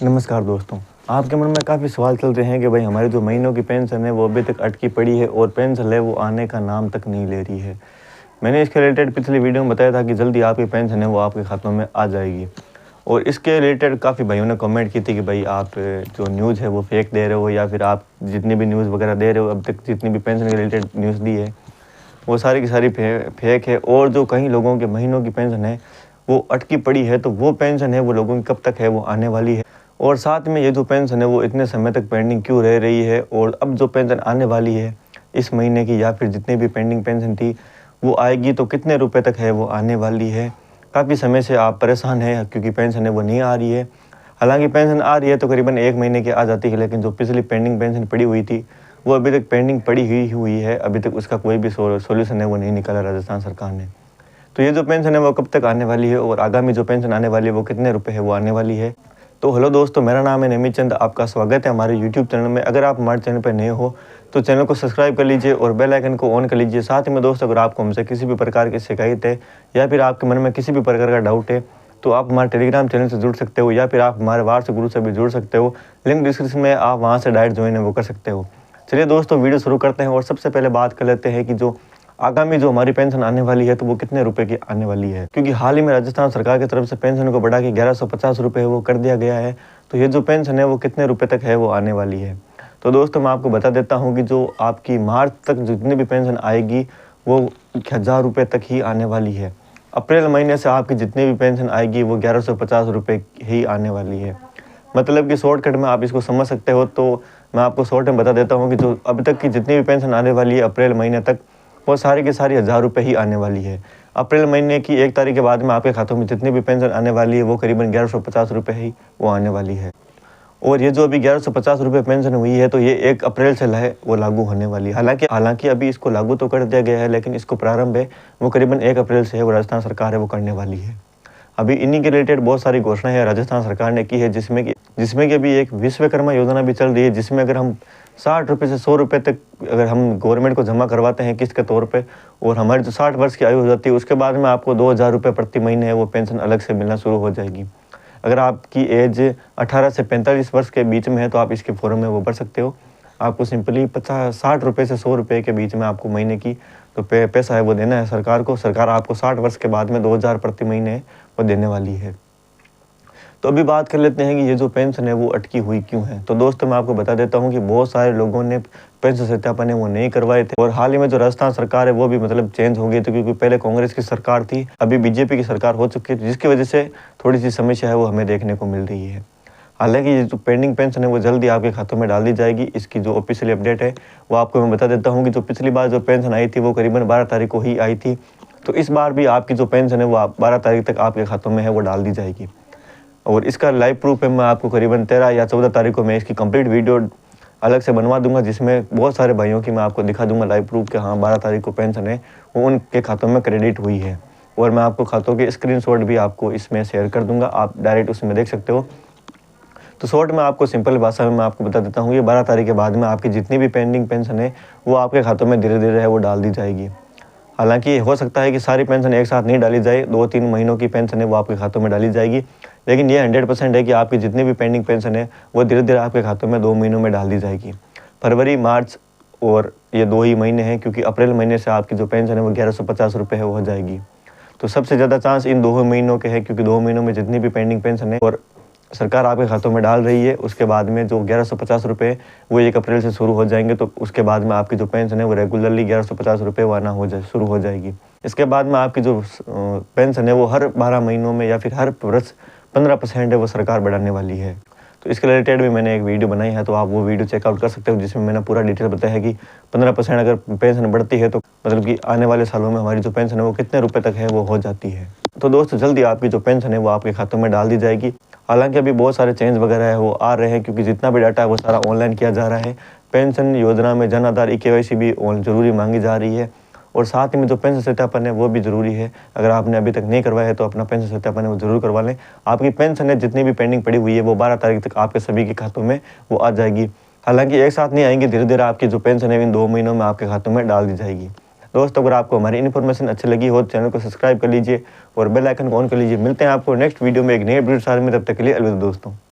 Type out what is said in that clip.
नमस्कार दोस्तों, आपके मन में काफ़ी सवाल चल रहे हैं कि भाई हमारी जो महीनों की पेंशन है वो अभी तक अटकी पड़ी है और पेंशन है वो आने का नाम तक नहीं ले रही है। मैंने इसके रिलेटेड पिछली वीडियो में बताया था कि जल्दी आपकी पेंशन है वो आपके खातों में आ जाएगी और इसके रिलेटेड काफ़ी भाइयों ने कमेंट की थी कि भाई आप जो न्यूज़ है वो फेक दे रहे हो या फिर आप जितनी भी न्यूज़ वगैरह दे रहे हो अब तक जितनी भी पेंशन के रिलेटेड न्यूज़ दी है वो सारी की सारी फेक है। और जो कई लोगों के महीनों की पेंशन है वो अटकी पड़ी है, तो वो पेंशन है वो लोगों की कब तक है वो आने वाली है। और साथ में ये जो पेंशन है वो इतने समय तक पेंडिंग क्यों रह रही है और अब जो पेंशन आने वाली है इस महीने की या फिर जितनी भी पेंडिंग पेंशन थी वो आएगी तो कितने रुपए तक है वो आने वाली है। काफ़ी समय से आप परेशान हैं क्योंकि पेंशन है वो नहीं आ रही है। हालांकि पेंशन आ रही है तो करीबन 1 महीने की आ जाती है, लेकिन जो पिछली पेंडिंग पेंशन पड़ी हुई थी वो अभी तक पेंडिंग पड़ी हुई है। अभी तक उसका कोई भी सोल्यूशन है वो नहीं निकाला राजस्थान सरकार ने। तो ये जो पेंशन है वो कब तक आने वाली है और आगामी जो पेंशन आने वाली है वो कितने रुपए है वो आने वाली है। तो हेलो दोस्तों, मेरा नाम है नमित चंद, आपका स्वागत है हमारे यूट्यूब चैनल में। अगर आप हमारे चैनल पर नए हो तो चैनल को सब्सक्राइब कर लीजिए और बेल आइकन को ऑन कर लीजिए। साथ ही में दोस्तों, अगर आपको हमसे किसी भी प्रकार की शिकायत है या फिर आपके मन में किसी भी प्रकार का डाउट है तो आप हमारे टेलीग्राम चैनल से जुड़ सकते हो या फिर आप हमारे व्हाट्सएप ग्रुप से भी जुड़ सकते हो। लिंक डिस्क्रिप्शन में आप वहाँ से डायरेक्ट ज्वाइन है वो कर सकते हो। चलिए दोस्तों, वीडियो शुरू करते हैं और सबसे पहले बात कर लेते हैं कि जो आगामी जो हमारी पेंशन आने वाली है तो वो कितने रुपए की आने वाली है। क्योंकि हाल ही में राजस्थान सरकार की तरफ से पेंशन को बढ़ा के 1150 रुपये वो कर दिया गया है। तो ये जो पेंशन है वो कितने रुपए तक है वो आने वाली है। तो दोस्तों, मैं आपको बता देता हूँ कि जो आपकी मार्च तक जितनी भी पेंशन आएगी वो 1000 रुपये तक ही आने वाली है। अप्रैल महीने से आपकी जितनी भी पेंशन आएगी वो 1150 रुपये ही आने वाली है। मतलब कि शॉर्टकट में आप इसको समझ सकते हो। तो मैं आपको शॉर्ट में बता देता हूँ कि जो अभी तक की जितनी भी पेंशन आने वाली है अप्रैल महीने तक वो सारी की सारी 1000 रुपये ही आने वाली है। अप्रैल महीने की 1 तारीख के बाद में आपके खातों में जितनी भी पेंशन आने वाली है वो करीबन 1150 रुपये ही वो आने वाली है। और ये जो अभी 1150 रुपये पेंशन हुई है तो ये 1 अप्रैल से वो लागू होने वाली है। हालांकि अभी इसको लागू तो कर दिया गया है, लेकिन इसको प्रारंभ है वो करीबन 1 अप्रैल से वो राजस्थान सरकार है वो करने वाली है। अभी इन्हीं के रिलेटेड बहुत सारी घोषणाएं राजस्थान सरकार ने की है, जिसमें कि अभी एक विश्वकर्मा योजना भी चल रही है, जिसमें अगर हम 60 रुपये से 100 रुपये तक अगर हम गवर्नमेंट को जमा करवाते हैं किस्त के तौर पे और हमारी जो 60 वर्ष की आयु हो जाती है उसके बाद में आपको 2000 रुपये प्रति महीने है वो पेंशन अलग से मिलना शुरू हो जाएगी। अगर आपकी एज 18 से 45 वर्ष के बीच में है तो आप इसके फॉर्म में वो भर सकते हो। आपको सिंपली 60 रुपये से 100 रुपये के बीच में आपको महीने की तो पैसा है वो देना है सरकार को। सरकार आपको 60 वर्ष के बाद में 2000 प्रति महीने वो देने वाली है। तो अभी बात कर लेते हैं कि ये जो पेंशन है वो अटकी हुई क्यों है। तो दोस्तों, मैं आपको बता देता हूँ कि बहुत सारे लोगों ने पेंशन सत्यापन है वो नहीं करवाए थे और हाल ही में जो राजस्थान सरकार है वो भी मतलब चेंज हो गई थी, क्योंकि पहले कांग्रेस की सरकार थी, अभी बीजेपी की सरकार हो चुकी है, जिसकी वजह से थोड़ी सी समस्या है वो हमें देखने को मिल रही है। हालांकि ये जो पेंडिंग पेंशन है वो जल्दी आपके खातों में डाल दी जाएगी। इसकी जो ऑफिशियल अपडेट है वो आपको मैं बता देता हूँ कि जो पिछली बार जो पेंशन आई थी वो करीबन 12 तारीख को ही आई थी। तो इस बार भी आपकी जो पेंशन है वो 12 तारीख तक आपके खातों में है वो डाल दी जाएगी। और इसका लाइव प्रूफ है मैं आपको करीबन 13 या 14 तारीख को मैं इसकी कंप्लीट वीडियो अलग से बनवा दूंगा, जिसमें बहुत सारे भाइयों की मैं आपको दिखा दूंगा लाइव प्रूफ कि हाँ 12 तारीख को पेंशन है वो उनके खातों में क्रेडिट हुई है। और मैं आपको खातों के स्क्रीनशॉट भी आपको इसमें शेयर कर दूंगा, आप डायरेक्ट उसमें देख सकते हो। तो शॉर्ट में आपको सिंपल भाषा में मैं आपको बता देता हूँ, ये 12 तारीख के बाद में आपकी जितनी भी पेंडिंग पेंशन है वो आपके खातों में धीरे धीरे है वो डाल दी जाएगी। हालांकि हो सकता है कि सारी पेंशन एक साथ नहीं डाली जाए, 2-3 महीनों की पेंशन है वो आपके खातों में डाली जाएगी, लेकिन ये 100% है कि आपकी जितनी भी पेंडिंग पेंशन है वो धीरे धीरे आपके खातों में 2 महीनों में डाल दी जाएगी। फरवरी, मार्च और ये 2 ही महीने हैं, क्योंकि अप्रैल महीने से आपकी जो पेंशन है वो 1150 रुपये है वो हो जाएगी। तो सबसे ज़्यादा चांस इन 2 महीनों के हैं, क्योंकि 2 महीनों में जितनी भी पेंडिंग पेंशन है और सरकार आपके खातों में डाल रही है, उसके बाद में जो 1150 रुपये वो 1 अप्रैल से शुरू हो जाएंगे। तो उसके बाद में आपकी जो पेंशन है वो रेगुलरली 1150 रुपये वो आना शुरू हो जाएगी। इसके बाद में आपकी जो पेंशन है वो हर 12 महीनों में या फिर हर वर्ष 15% है वो सरकार बढ़ाने वाली है। तो इसके रिलेटेड भी मैंने एक वीडियो बनाई है, तो आप वो वीडियो चेकआउट कर सकते हो, जिसमें मैंने पूरा डिटेल बताया है कि 15% अगर पेंशन बढ़ती है तो मतलब कि आने वाले सालों में हमारी जो पेंशन है वो कितने रुपए तक है वो हो जाती है। तो दोस्तों, जल्दी आपकी जो पेंशन है वो आपके खातों में डाल दी जाएगी। हालांकि अभी बहुत सारे चेंज वगैरह है वो आ रहे हैं, क्योंकि जितना भी डाटा है वो सारा ऑनलाइन किया जा रहा है। पेंशन योजना में जन आधार KYC भी जरूरी मांगी जा रही है और साथ ही में जो पेंशन सत्यापन है वो भी ज़रूरी है। अगर आपने अभी तक नहीं करवाया है तो अपना पेंशन सत्यापन है वो ज़रूर करवा लें। आपकी पेंशन है जितनी भी पेंडिंग पड़ी हुई है वो 12 तारीख तक आपके सभी के खातों में वो आ जाएगी। हालांकि एक साथ नहीं आएंगी, धीरे धीरे आपकी जो पेंशन है इन 2 महीनों में आपके खातों में डाल दी जाएगी। दोस्तों, अगर आपको हमारी इन्फॉर्मेशन अच्छी लगी हो तो चैनल को सब्सक्राइब कर लीजिए और बेल आइकन को ऑन कर लीजिए। मिलते हैं आपको नेक्स्ट वीडियो में एक नए वीडियो के साथ में, तब तक के लिए अलविदा दोस्तों।